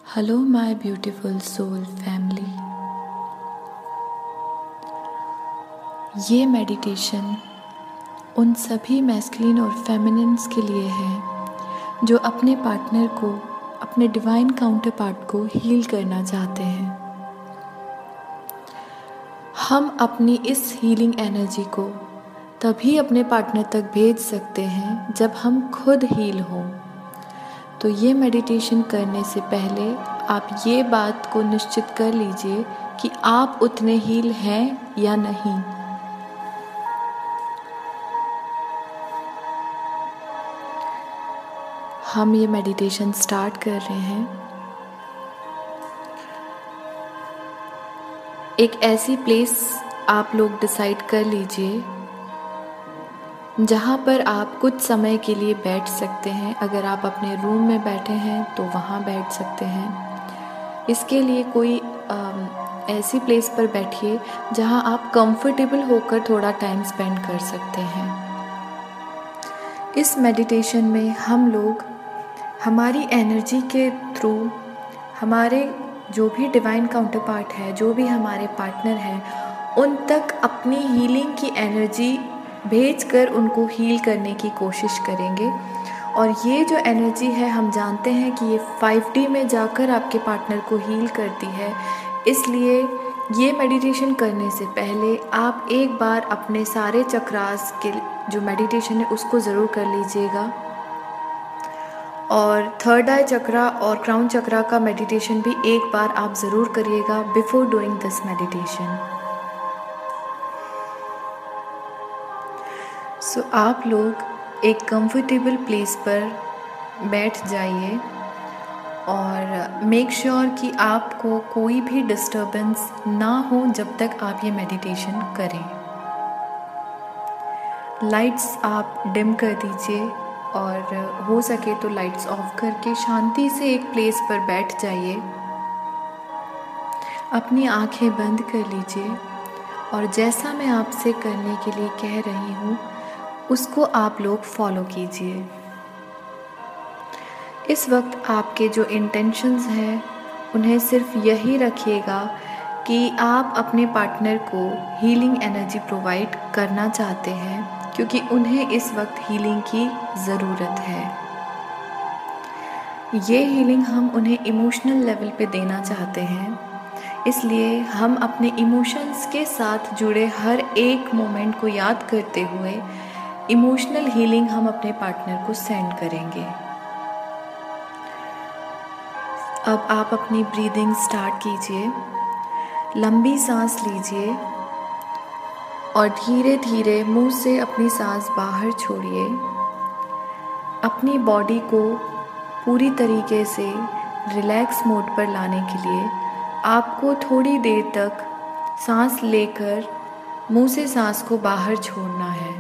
Hello, my beautiful soul family. ये meditation उन सभी मैस्कुलिन और फेमिनिन्स के लिए है जो अपने पार्टनर को, अपने डिवाइन काउंटर पार्ट को हील करना चाहते हैं। हम अपनी इस हीलिंग एनर्जी को तभी अपने पार्टनर तक भेज सकते हैं जब हम खुद हील हों। तो ये मेडिटेशन करने से पहले आप ये बात को निश्चित कर लीजिए कि आप उतने हील हैं या नहीं। हम ये मेडिटेशन स्टार्ट कर रहे हैं। एक ऐसी प्लेस आप लोग डिसाइड कर लीजिए जहाँ पर आप कुछ समय के लिए बैठ सकते हैं। अगर आप अपने रूम में बैठे हैं तो वहाँ बैठ सकते हैं। इसके लिए कोई ऐसी प्लेस पर बैठिए जहाँ आप कंफर्टेबल होकर थोड़ा टाइम स्पेंड कर सकते हैं। इस मेडिटेशन में हम लोग हमारी एनर्जी के थ्रू हमारे जो भी डिवाइन काउंटर पार्ट है, जो भी हमारे पार्टनर हैं, उन तक अपनी हीलिंग की एनर्जी भेजकर उनको हील करने की कोशिश करेंगे। और ये जो एनर्जी है, हम जानते हैं कि ये 5D में जाकर आपके पार्टनर को हील करती है। इसलिए ये मेडिटेशन करने से पहले आप एक बार अपने सारे चक्रास के जो मेडिटेशन है उसको ज़रूर कर लीजिएगा। और थर्ड आई चक्रा और क्राउन चक्रा का मेडिटेशन भी एक बार आप ज़रूर करिएगा बिफोर डूइंग दिस मेडिटेशन। सो आप लोग एक कंफर्टेबल प्लेस पर बैठ जाइए और मेक श्योर कि आपको कोई भी डिस्टर्बेंस ना हो जब तक आप ये मेडिटेशन करें। लाइट्स आप डिम कर दीजिए और हो सके तो लाइट्स ऑफ करके शांति से एक प्लेस पर बैठ जाइए। अपनी आंखें बंद कर लीजिए और जैसा मैं आपसे करने के लिए कह रही हूँ उसको आप लोग फॉलो कीजिए। इस वक्त आपके जो इंटेंशंस हैं उन्हें सिर्फ यही रखिएगा कि आप अपने पार्टनर को हीलिंग एनर्जी प्रोवाइड करना चाहते हैं, क्योंकि उन्हें इस वक्त हीलिंग की ज़रूरत है। ये हीलिंग हम उन्हें इमोशनल लेवल पे देना चाहते हैं। इसलिए हम अपने इमोशंस के साथ जुड़े हर एक मोमेंट को याद करते हुए इमोशनल हीलिंग हम अपने पार्टनर को सेंड करेंगे। अब आप अपनी ब्रीदिंग स्टार्ट कीजिए। लंबी सांस लीजिए और धीरे धीरे मुंह से अपनी सांस बाहर छोड़िए। अपनी बॉडी को पूरी तरीके से रिलैक्स मोड पर लाने के लिए आपको थोड़ी देर तक सांस लेकर मुंह से सांस को बाहर छोड़ना है।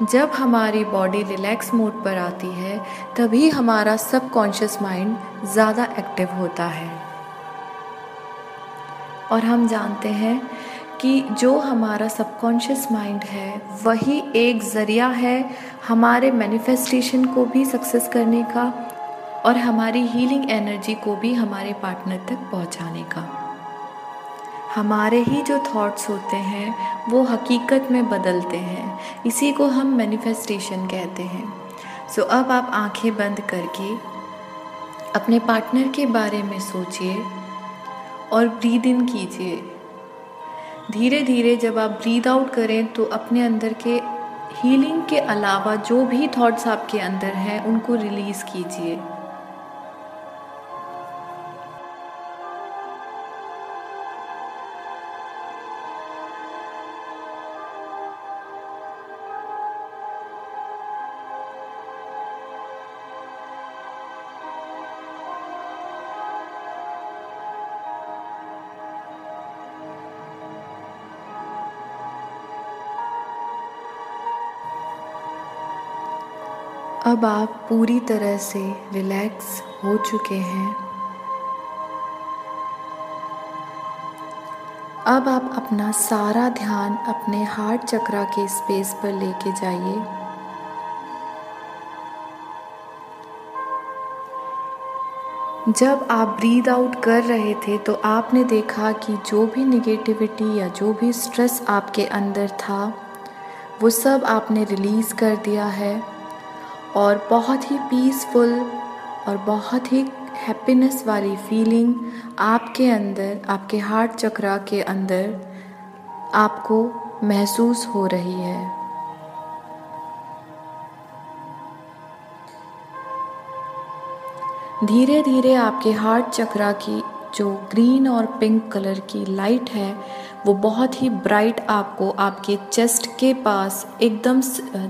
जब हमारी बॉडी रिलैक्स मोड पर आती है तभी हमारा सबकॉन्शियस माइंड ज़्यादा एक्टिव होता है। और हम जानते हैं कि जो हमारा सबकॉन्शियस माइंड है वही एक ज़रिया है हमारे मैनिफेस्टेशन को भी सक्सेस करने का और हमारी हीलिंग एनर्जी को भी हमारे पार्टनर तक पहुंचाने का। हमारे ही जो थॉट्स होते हैं वो हकीकत में बदलते हैं। इसी को हम मैनिफेस्टेशन कहते हैं। सो अब आप आंखें बंद करके अपने पार्टनर के बारे में सोचिए और ब्रीद इन कीजिए। धीरे धीरे जब आप ब्रीद आउट करें तो अपने अंदर के हीलिंग के अलावा जो भी थॉट्स आपके अंदर हैं उनको रिलीज़ कीजिए। अब आप पूरी तरह से रिलैक्स हो चुके हैं। अब आप अपना सारा ध्यान अपने हार्ट चक्रा के स्पेस पर लेके जाइए। जब आप ब्रीद आउट कर रहे थे तो आपने देखा कि जो भी निगेटिविटी या जो भी स्ट्रेस आपके अंदर था वो सब आपने रिलीज़ कर दिया है और बहुत ही पीसफुल और बहुत ही हैप्पीनेस वाली फीलिंग आपके अंदर, आपके हार्ट चक्रा के अंदर आपको महसूस हो रही है। धीरे धीरे आपके हार्ट चक्रा की जो ग्रीन और पिंक कलर की लाइट है वो बहुत ही ब्राइट आपको आपके चेस्ट के पास एकदम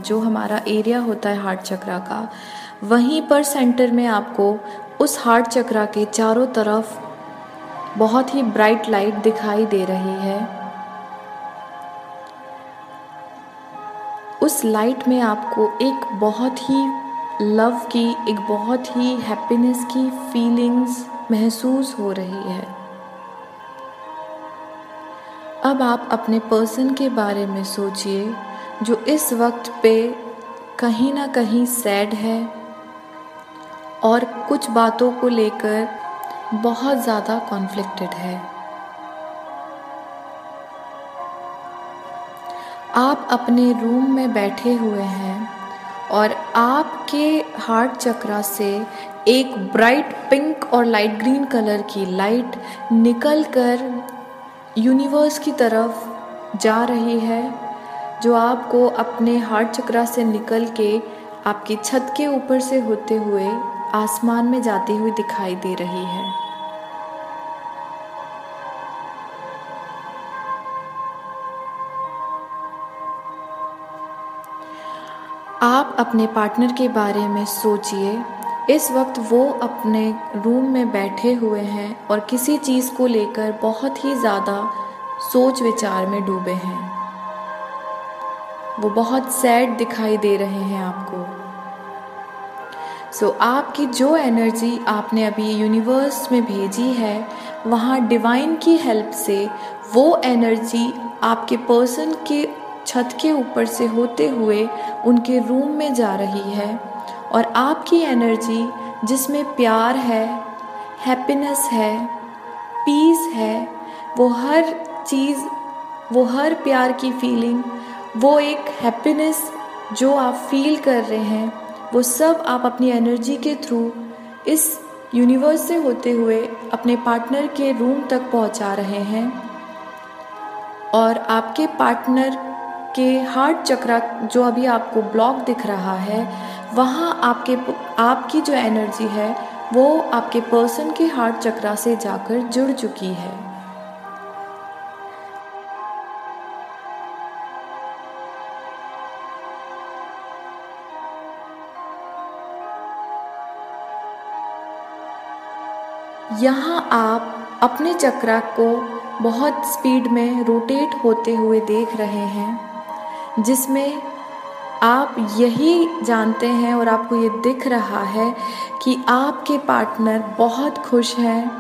जो हमारा एरिया होता है हार्ट चक्रा का, वहीं पर सेंटर में आपको उस हार्ट चक्रा के चारों तरफ बहुत ही ब्राइट लाइट दिखाई दे रही है। उस लाइट में आपको एक बहुत ही लव की, एक बहुत ही हैप्पीनेस की फीलिंग्स महसूस हो रही है। अब आप अपने पर्सन के बारे में सोचिए जो इस वक्त पे कहीं ना कहीं सैड है और कुछ बातों को लेकर बहुत ज़्यादा कॉन्फ्लिक्टेड है। आप अपने रूम में बैठे हुए हैं और आपके हार्ट चक्रा से एक ब्राइट पिंक और लाइट ग्रीन कलर की लाइट निकलकर यूनिवर्स की तरफ जा रही है, जो आपको अपने हार्ट चक्रा से निकल के आपकी छत के ऊपर से होते हुए आसमान में जाती हुई दिखाई दे रही है। आप अपने पार्टनर के बारे में सोचिए। इस वक्त वो अपने रूम में बैठे हुए हैं और किसी चीज़ को लेकर बहुत ही ज़्यादा सोच विचार में डूबे हैं। वो बहुत सैड दिखाई दे रहे हैं आपको। आपकी जो एनर्जी आपने अभी यूनिवर्स में भेजी है, वहाँ डिवाइन की हेल्प से वो एनर्जी आपके पर्सन के छत के ऊपर से होते हुए उनके रूम में जा रही है और आपकी एनर्जी जिसमें प्यार है, हैप्पीनेस है, पीस है, वो हर चीज़, वो हर प्यार की फीलिंग, वो एक हैप्पीनेस जो आप फील कर रहे हैं, वो सब आप अपनी एनर्जी के थ्रू इस यूनिवर्स से होते हुए अपने पार्टनर के रूम तक पहुंचा रहे हैं। और आपके पार्टनर के हार्ट चक्रा जो अभी आपको ब्लॉक दिख रहा है, वहाँ आपकी जो एनर्जी है वो आपके पर्सन के हार्ट चक्रा से जाकर जुड़ चुकी है। यहाँ आप अपने चक्रा को बहुत स्पीड में रोटेट होते हुए देख रहे हैं, जिसमें आप यही जानते हैं और आपको ये दिख रहा है कि आपके पार्टनर बहुत खुश हैं,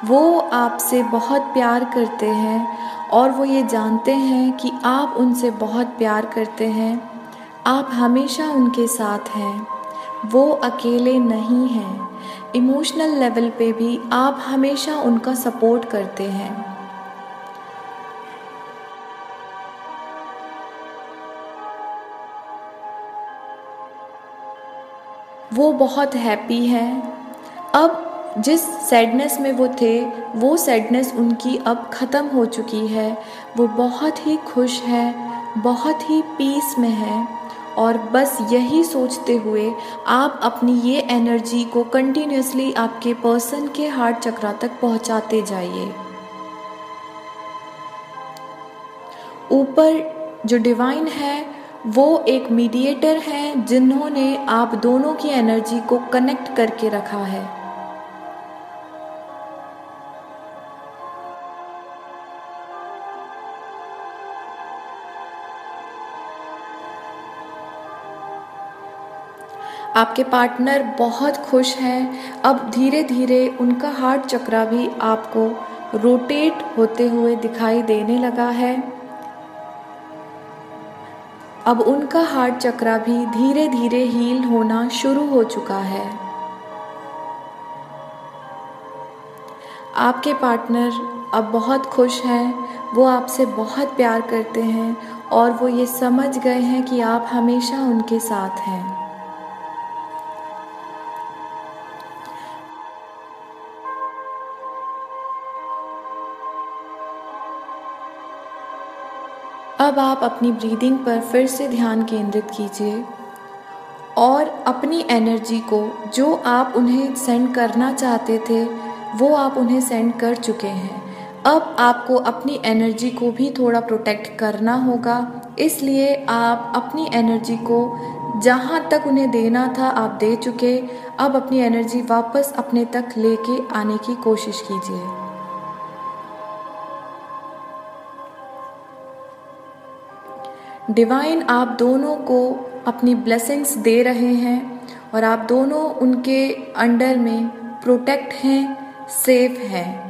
वो आपसे बहुत प्यार करते हैं और वो ये जानते हैं कि आप उनसे बहुत प्यार करते हैं। आप हमेशा उनके साथ हैं, वो अकेले नहीं हैं। इमोशनल लेवल पे भी आप हमेशा उनका सपोर्ट करते हैं। वो बहुत हैप्पी हैं। अब जिस सैडनेस में वो थे, वो सैडनेस उनकी अब ख़त्म हो चुकी है। वो बहुत ही खुश हैं, बहुत ही पीस में हैं और बस यही सोचते हुए आप अपनी ये एनर्जी को कंटिन्यूसली आपके पर्सन के हार्ट चक्रा तक पहुंचाते जाइए। ऊपर जो डिवाइन है वो एक मीडिएटर हैं, जिन्होंने आप दोनों की एनर्जी को कनेक्ट करके रखा है। आपके पार्टनर बहुत खुश हैं। अब धीरे धीरे उनका हार्ट चक्रा भी आपको रोटेट होते हुए दिखाई देने लगा है। अब उनका हार्ट चक्रा भी धीरे धीरे हील होना शुरू हो चुका है। आपके पार्टनर अब बहुत खुश हैं, वो आपसे बहुत प्यार करते हैं और वो ये समझ गए हैं कि आप हमेशा उनके साथ हैं। अब आप अपनी ब्रीदिंग पर फिर से ध्यान केंद्रित कीजिए और अपनी एनर्जी को, जो आप उन्हें सेंड करना चाहते थे वो आप उन्हें सेंड कर चुके हैं। अब आपको अपनी एनर्जी को भी थोड़ा प्रोटेक्ट करना होगा, इसलिए आप अपनी एनर्जी को जहाँ तक उन्हें देना था आप दे चुके। अब अपनी एनर्जी वापस अपने तक लेके आने की कोशिश कीजिए। डिवाइन आप दोनों को अपनी ब्लेसिंग्स दे रहे हैं और आप दोनों उनके अंडर में प्रोटेक्ट हैं, सेफ हैं।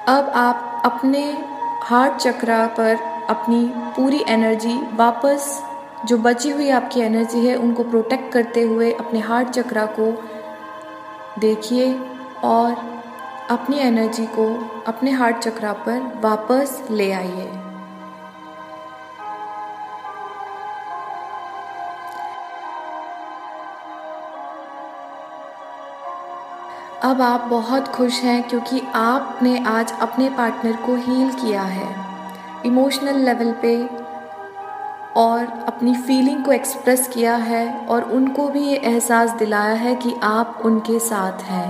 अब आप अपने हार्ट चक्रा पर अपनी पूरी एनर्जी वापस, जो बची हुई आपकी एनर्जी है उनको प्रोटेक्ट करते हुए अपने हार्ट चक्रा को देखिए और अपनी एनर्जी को अपने हार्ट चक्रा पर वापस ले आइए। अब आप बहुत खुश हैं क्योंकि आपने आज अपने पार्टनर को हील किया है इमोशनल लेवल पे और अपनी फीलिंग को एक्सप्रेस किया है और उनको भी ये एहसास दिलाया है कि आप उनके साथ हैं।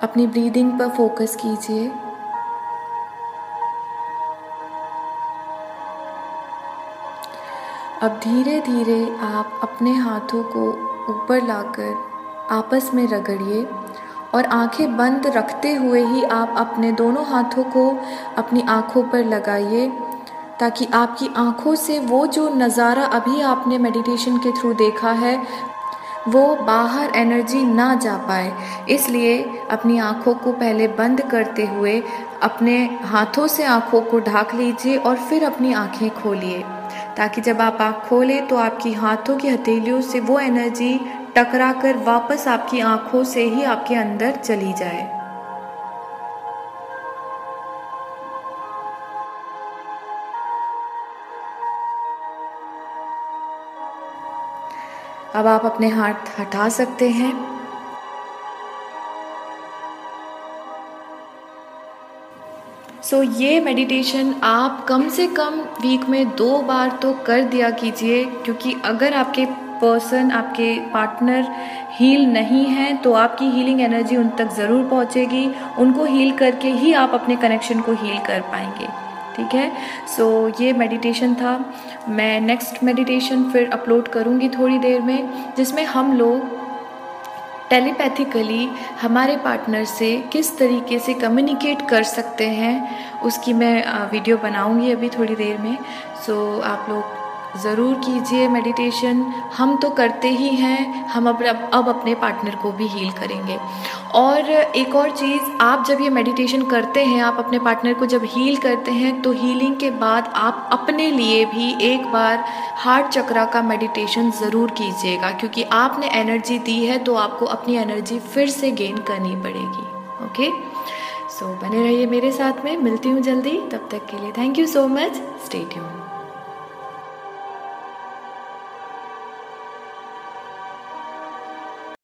अपनी ब्रीदिंग पर फोकस कीजिए। अब धीरे धीरे आप अपने हाथों को ऊपर लाकर आपस में रगड़िए और आंखें बंद रखते हुए ही आप अपने दोनों हाथों को अपनी आंखों पर लगाइए, ताकि आपकी आंखों से वो जो नज़ारा अभी आपने मेडिटेशन के थ्रू देखा है वो बाहर एनर्जी ना जा पाए। इसलिए अपनी आंखों को पहले बंद करते हुए अपने हाथों से आंखों को ढक लीजिए और फिर अपनी आंखें खोलिए, ताकि जब आप आँख खोलें तो आपकी हाथों की हथेलियों से वो एनर्जी टकराकर वापस आपकी आंखों से ही आपके अंदर चली जाए। अब आप अपने हाथ हटा सकते हैं। ये मेडिटेशन आप कम से कम वीक में 2 बार तो कर दिया कीजिए, क्योंकि अगर आपके आपके पार्टनर हील नहीं है तो आपकी हीलिंग एनर्जी उन तक ज़रूर पहुंचेगी। उनको हील करके ही आप अपने कनेक्शन को हील कर पाएंगे। ठीक है, ये मेडिटेशन था। मैं नेक्स्ट मेडिटेशन फिर अपलोड करूँगी थोड़ी देर में, जिसमें हम लोग टेलीपैथिकली हमारे पार्टनर से किस तरीके से कम्युनिकेट कर सकते हैं, उसकी मैं वीडियो बनाऊंगी अभी थोड़ी देर में। आप लोग ज़रूर कीजिए मेडिटेशन। हम तो करते ही हैं, हम अब अपने पार्टनर को भी हील करेंगे। और एक और चीज़, आप जब ये मेडिटेशन करते हैं, आप अपने पार्टनर को जब हील करते हैं तो हीलिंग के बाद आप अपने लिए भी एक बार हार्ट चक्रा का मेडिटेशन ज़रूर कीजिएगा, क्योंकि आपने एनर्जी दी है तो आपको अपनी एनर्जी फिर से गेन करनी पड़ेगी। ओके, बने रहिए मेरे साथ में। मिलती हूँ जल्दी, तब तक के लिए thank you so much. Stay tuned.